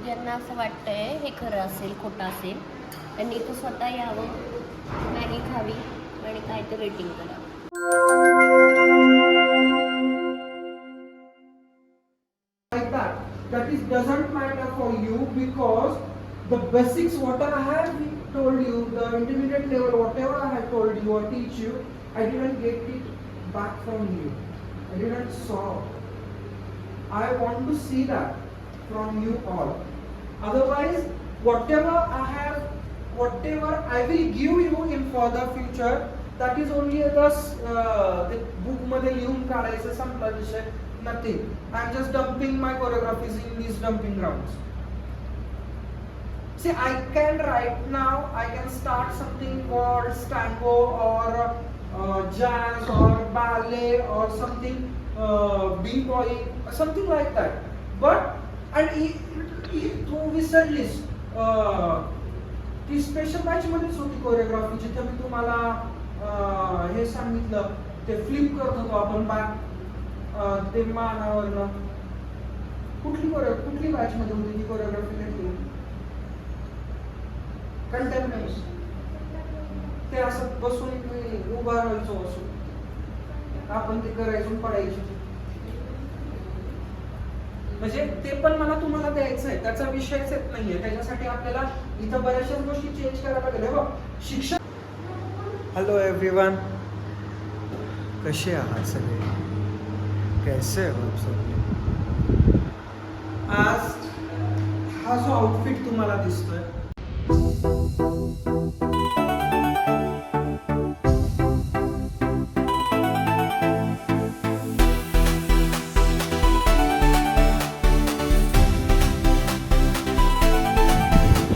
ज्यांना असं वाटतंय हे खरं असेल खोटं असेल त्यांनी इथं स्वतः यावं, मॅगी खावी आणि काय ते रेटिंग करावं. Like that is doesn't matter for you because the basics what I have told you, the intermediate level whatever I have told you or teach you, I didn't get it back from you. I didn't saw. I want to see that from you all. Otherwise, whatever I have, whatever I will give you in further future, that is only the book मध्ये लिहून काढायचं संपला विषय. Nothing. I'm just dumping my choreographies in these dumping grounds. See, I can right now, I can start something called tango or jazz or ballet or something b-boy, something like that. But and तू विसरलीस ती special batch मध्येच होती choreography जिथे मी तुम्हाला हे सांगितलं ते flip करत होतो आपण बॅक ते मानावरनं. कुठली बॅच मध्ये होती ती कोरिओग्राफी घेतली? कंटेम्पररी. ते असं बसून उभा राहायचो बसून आपण ते करायचो पडायची. म्हणजे ते पण मला तुम्हाला द्यायचं आहे, त्याचा विषयच येत नाहीये. त्याच्यासाठी आपल्याला इथं बऱ्याचशा गोष्टी चेंज करायला लागेल. बघ शिक्षण. हॅलो एव्हरीवन, कसे आहात सगळे? कैसे हो सब? आज हा जो आउटफिट तुम्हाला दिसतोय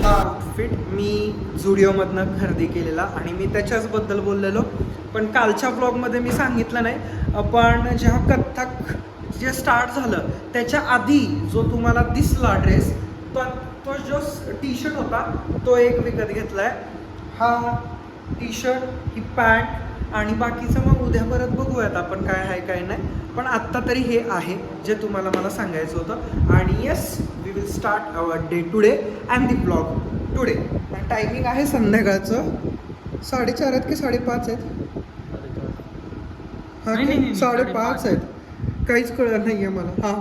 हा आउटफिट मी झुडिओमधनं खरेदी केलेला आणि मी त्याच्याचबद्दल बोललेलो. पण कालच्या ब्लॉगमध्ये मी सांगितलं नाही. पण जेव्हा कथ्थक जे स्टार्ट झालं त्याच्या आधी जो तुम्हाला दिसला ड्रेस, तो जो टी शर्ट होता तो एक विकत घेतलाय. हा टी शर्ट, ही पॅन्ट आणि बाकीचं मग उद्या परत बघूयात आपण काय आहे काय नाही. पण आत्ता तरी हे आहे जे तुम्हाला मला सांगायचं होतं. आणि yes, we will start our day today and the blog today. Timing आहे संध्याकाळचं 4:30 आहेत की 5:30 आहेत? हा, 5:30 आहेत. काहीच कळलं नाही आहे मला. हां,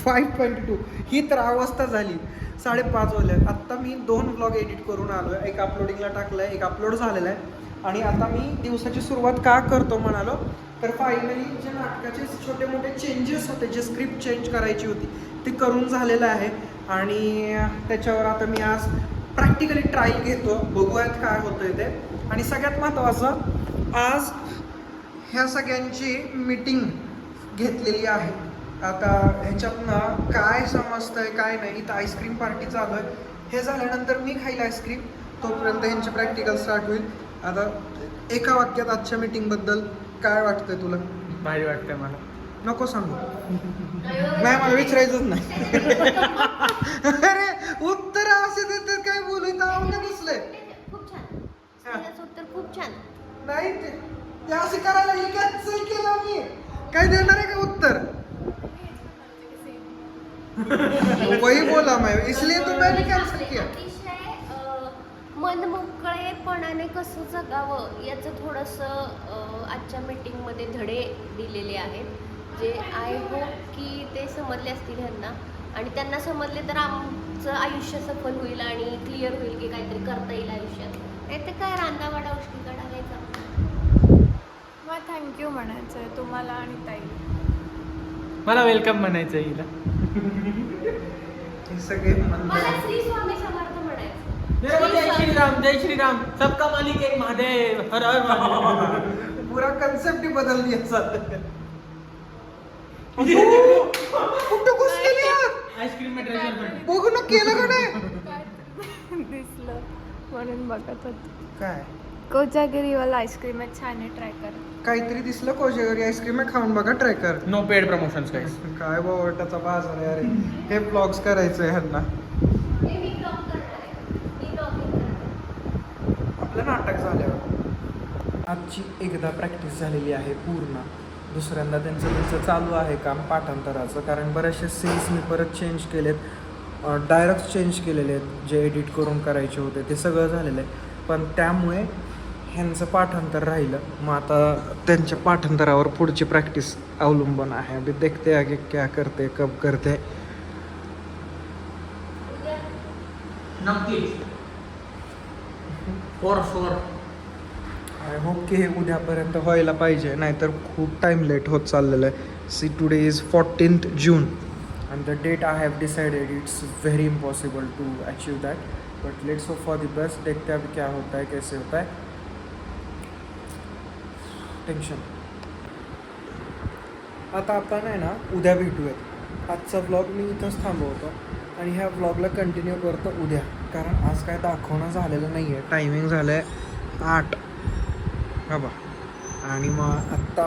5:22 ही तर अवस्था झाली. 5:30 वाजले. आत्ता मी 2 ब्लॉग एडिट करून आलो आहे. एक अपलोडिंगला टाकलं आहे, एक अपलोड झालेला आहे. आणि आता मी दिवसाची सुरुवात का करतो म्हणालो तर फायनली जे नाटकाचे छोटे मोठे चेंजेस होते, जे स्क्रिप्ट चेंज करायची होती ते करून झालेलं आहे. आणि त्याच्यावर आता मी आज प्रॅक्टिकली ट्रायल घेतो, बघूयात काय होतं आहे ते. आणि सगळ्यात महत्त्वाचं, आज ह्या सगळ्यांची मीटिंग घेतलेली आहे. आता ह्याच्यातनं काय समजतंय काय नाही. इथं आईस्क्रीम पार्टी चालू आहे. हे झाल्यानंतर मी खाईल आईस्क्रीम, तोपर्यंत ह्यांची प्रॅक्टिकल स्टार्ट होईल. आता एका वाक्यात आजच्या मीटिंगबद्दल काय वाटतंय तुला? भारी वाटतंय मला. नको सांगू. नाही, मला विचारायचंच नाही. अरे उत्तर असे देतात काय बोलू आवडलं बसलंय. खूप छान, उत्तर खूप छान. नाही ते असं करायला कॅन्सल केलं मी. काय देणार आहे का उत्तर? वही बोला मैं, इसलिए तो मैंने कैंसिल किया. अतिशय मनमोकळेपणाने कसं जगावं याचं थोडंसं आजच्या मीटिंगमध्ये धडे दिलेले आहेत, जे आय होप की ते समजले असतील ह्यांना. आणि त्यांना समजले तर आमचं आयुष्य सफल होईल आणि क्लिअर होईल की काहीतरी करता येईल आयुष्यात. नाही तर काय रांदावाडा उष्टी काढायचा. मला थँक्यू म्हणायचं आहे तुम्हाला आणि ताई. मला वेलकम म्हणायचं आहे हिला. हे सगळे मला श्री स्वामी समर्थ म्हणायचं. जय श्रीराम, जय श्रीराम, सबका मालिक एक महादेव, हर हर महादेव. पुरा कन्सेप्ट ही बदलली असा. कुठं घुसलेली आहात? आईस्क्रीम में ट्रेजर पण. बघू ना केलं का नाही? दिसलं म्हणून बघत होत. काय कोजागिरीवाला आईस्क्रीम आहे, छान आहे, ट्राय करा. काहीतरी दिसलं कोजेगरी आईस्क्रीम आहे, खाऊन बघा, ट्राय कर. No paid promotions guys. काय बावटाचा बाजार आहे. अरे हे ब्लॉग्स करायचं आहे ह्यांना. मी ब्लॉग करणार आहे, मी ब्लॉगिंग करणार. आपलं नाटक झाल्यावर आजची एकदा प्रॅक्टिस झालेली आहे पूर्ण. दुसऱ्यांदा त्यांचं चालू आहे काम पाठांतराचं, कारण बरेचसे सीन्स मी परत चेंज केलेत. डायरेक्ट चेंज केलेले आहेत जे एडिट करून करायचे होते ते सगळं झालेलं आहे. पण त्यामुळे ह्यांचं पाठांतर राहिलं. मग आता त्यांच्या पाठांतरावर पुढची प्रॅक्टिस अवलंबून आहे. अभी देखते आगे क्या करते कब करते. नक्की फॉर शुअर. आय होप की हे उद्यापर्यंत व्हायला पाहिजे, नाहीतर खूप टाईम लेट होत चाललेलं आहे. See today is 14th June and the date I have decided it's very impossible to achieve that, but let's hope for the best. देखते हैं अभी क्या होता है कैसे होता है. टेन्शन. आता आपण आहे ना उद्या भेटूयात. आजचा व्लॉग मी इथंच थांबवतो आणि ह्या व्लॉगला कंटिन्यू करतो उद्या, कारण आज काय दाखवणं झालेलं नाही आहे. टायमिंग झालं आहे 8 बा आणि मग आत्ता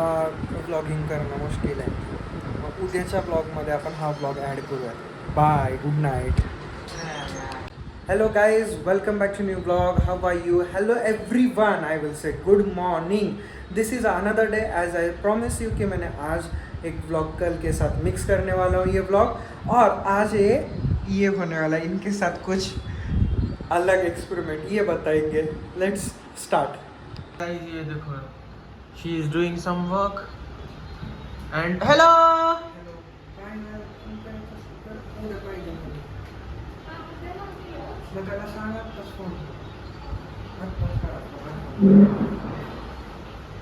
व्लॉगिंग करणं मुश्किल आहे. मग उद्याच्या ब्लॉगमध्ये आपण हा ब्लॉग ॲड करूया. Bye, good night. Hello guys, welcome back to new vlog. How are you? Hello everyone, I will say good morning. This is another day as I promise you कि मैंने आज एक vlog कल के साथ mix करने वाला हूँ ये vlog, और आज ये होने वाला है इनके साथ कुछ अलग experiment, ये बताएंगे. Let's start. Guys, ये देखो, she is doing some work and hello.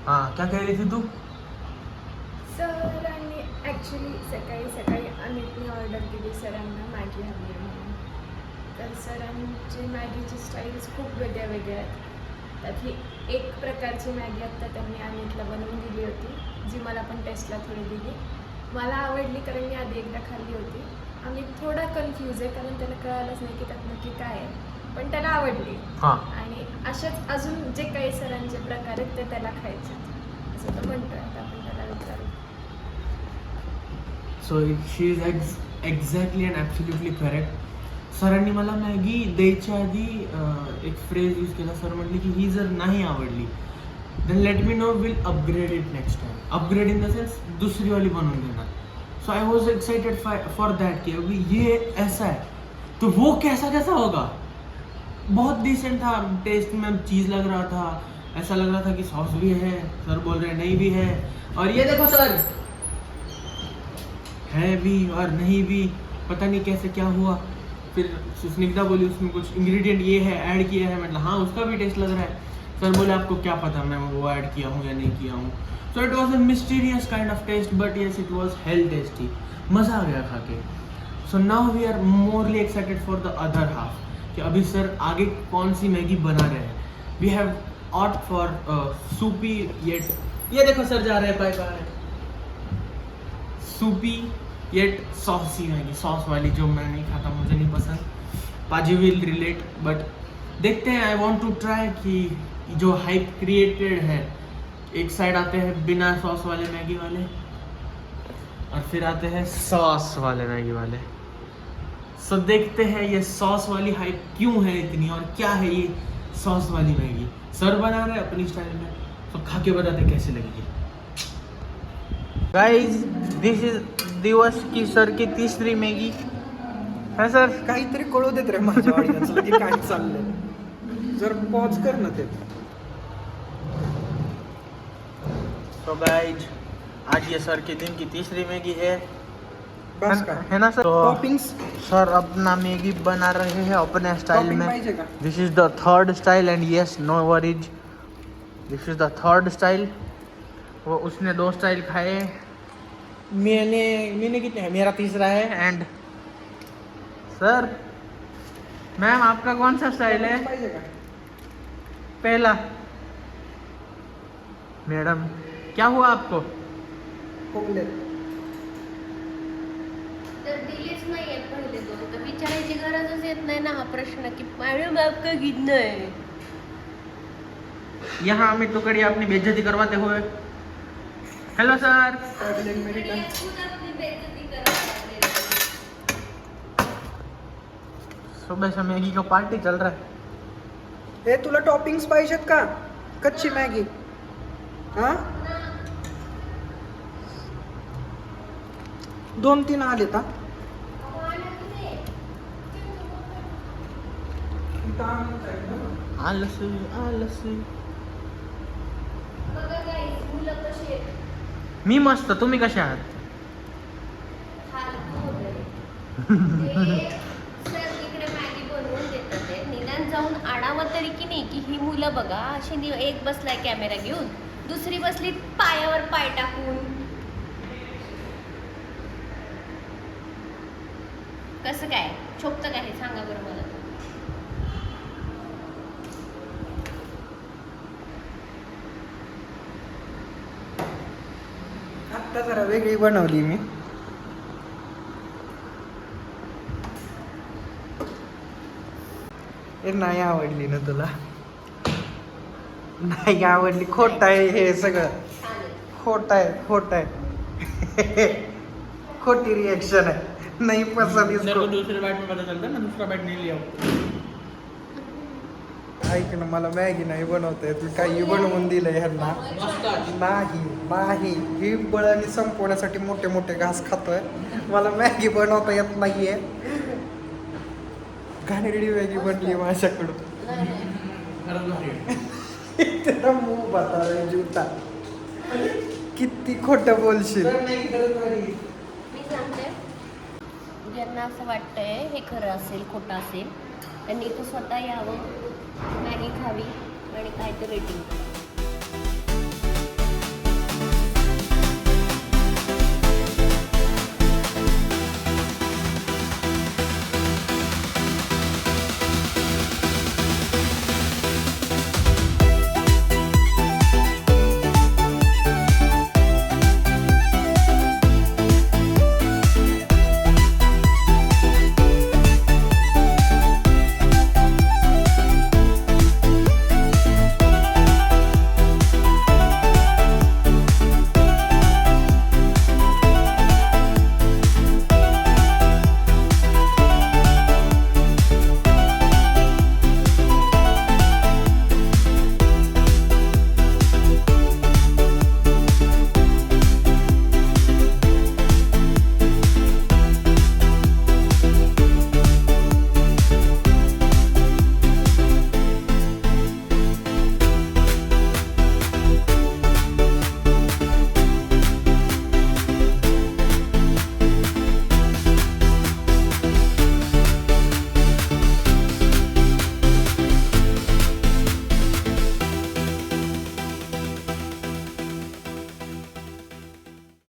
हाँ, क्या कह रही थी तू? सरांनी ॲक्च्युली सकाळी अमितने ऑर्डर केली सरांना मॅगी हवी आहे म्हणून. तर सरांची मॅगीची स्टाईल्स खूप वेगळ्या आहेत. त्यातली एक प्रकारची मॅगी आत्ता त्यांनी अमितला बनवून दिली होती, जी मला पण टेस्टला थोडी दिली. मला आवडली कारण मी आधी एकदा खाल्ली होती. अमित थोडा कन्फ्यूज आहे कारण त्याला कळालंच नाही की त्यात नक्की काय आहे, पण त्याला आवडली. हाँ. आणि अशाच अजून जे काही सरांचे प्रकार आहेत ते त्याला खायचे असं तो म्हणतोय. आता आपण त्याला विचारू. So she is exactly and absolutely correct. सरांनी मला मॅगी द्यायच्या आधी एक फ्रेज यूज केला. सर म्हटले की ही जर नाही आवडली then let me know, will upgrade it next time. Upgrade in the sense दूसरी वाली बनवून देना. So I was excited for that कि अभी ये ऐसा है तो वो कैसा होगा. बहुत डिसेंट था टेस्ट में, चीज़ लग रहा था, ऐसा लग रहा था कि सॉस भी है. सर बोल रहे हैं नहीं भी है, और ये देखो सर है भी और नहीं भी, पता नहीं कैसे क्या हुआ. फिर स्निग्धा बोली उसमें कुछ इंग्रेडिएंट ये है ऐड किया है. मतलब हाँ, उसका भी टेस्ट लग रहा है. सर बोले आपको क्या पता मैं वो ऐड किया हूँ या नहीं किया हूँ. So it was a mysterious kind of test, but yes it was hell tasty. मज़ा आ गया खा के. So now we are morally excited for the other half कि अभी सर आगे कौन सी मैगी बना रहे हैं. वी हैव ऑट फॉर सूपी येट, ये देखो सर जा रहे हैं पाइप आ रहे हैं, सूपी येट सॉसी मैगी, सॉस वाली जो मैं नहीं खाता, मुझे नहीं पसंद. पाजी विल रिलेट, बट देखते हैं. आई वांट टू ट्राई कि जो हाइप क्रिएटेड है, एक साइड आते हैं बिना सॉस वाले मैगी वाले और फिर आते हैं सॉस वाले मैगी वाले. सो देखते हैं ये सॉस वाली हाइप क्यों है इतनी, और क्या है ये सॉस वाली मैगी. सर बना रहे अपनी स्टाइल में, तो खा के बताते कैसे लगेगी. गाइस, दिस इज दिवस की सर की तीसरी मैगी है. सर काहीतरी कळू देत रे माझ्या ऑडियन्सला की काय चाललंय. जर पॉज कर ना ते. तो गाइस, आज ये सर के दिन की तीसरी मैगी है. बस का है ना सर. टॉपिंग्स सर अपना मैगी बना रहे हैं अपने स्टाइल टॉपिंग में. पाहिजे का. This is the third style and yes no worries, this is the third style. वो उसने 2 स्टाइल खाए, मैंने कितने है, मेरा तीसरा है. एंड सर मैम आपका कौन सा स्टाइल है. पाहिजे का. पहला. मैडम क्या हुआ आपको. खोकले. तर दिलेच नाही आहेत पहिले 2, तर विचारायची गरजच येत नाही ना हा प्रश्न की मॅडम आपका कितना है. यहाँ अमित टुकड़ी अपनी बेइज्जती करवाते हुए. Hello sir. सुबह से मैगी का पार्टी चल रहा है. हे तुला टॉपिंग्स पाहिजेत का. कच्ची मॅगी. हा 2-3 आले का. आलस आलस. बघा guys, मुलं कशी आहेत. मी मस्त, तुम्ही कशा आहात? फालतू वगैरे. ते सर इकडे मॅगी बनवून देतात ते. निदान जाऊन आणावं तरी की नाही, की ही मुलं बघा अशी एक बसलाय कॅमेरा घेऊन, दुसरी बसली पायावर पाय टाकून. कसं काय छोपतं काय हे सांगा बरं मला. आत्ता जरा वेगळी बनवली मी. हे नाही आवडली ना तुला? नाही आवडली. खोट आहे हे सगळं. छान आहे. खोट आहे, खोट आहे. खोटी रिएक्शन आहे. नाही पसंत इसको. दुसरे बाईट में पता चलता ना, दुसरा बाईट नहीं लिया. ऐक ना, मला मॅगी नाही बनवता येत. मी काही बनवून दिलंय ह्यांना. नाही नाही, ही बळणी संपवण्यासाठी मोठे मोठे घास खातोय. मला मॅगी बनवता येत नाहीये. घाणेरडी मॅगी बनली माझ्याकडून. तेरा मुंह बता रे जूता. किती खोटं बोलशील. मी सांगते, ज्यांना असं वाटतंय हे खरं असेल खोटं असेल, त्यांनी इथं स्वतः यावं, मॅगी खावी आणि काय ते रेटिंग.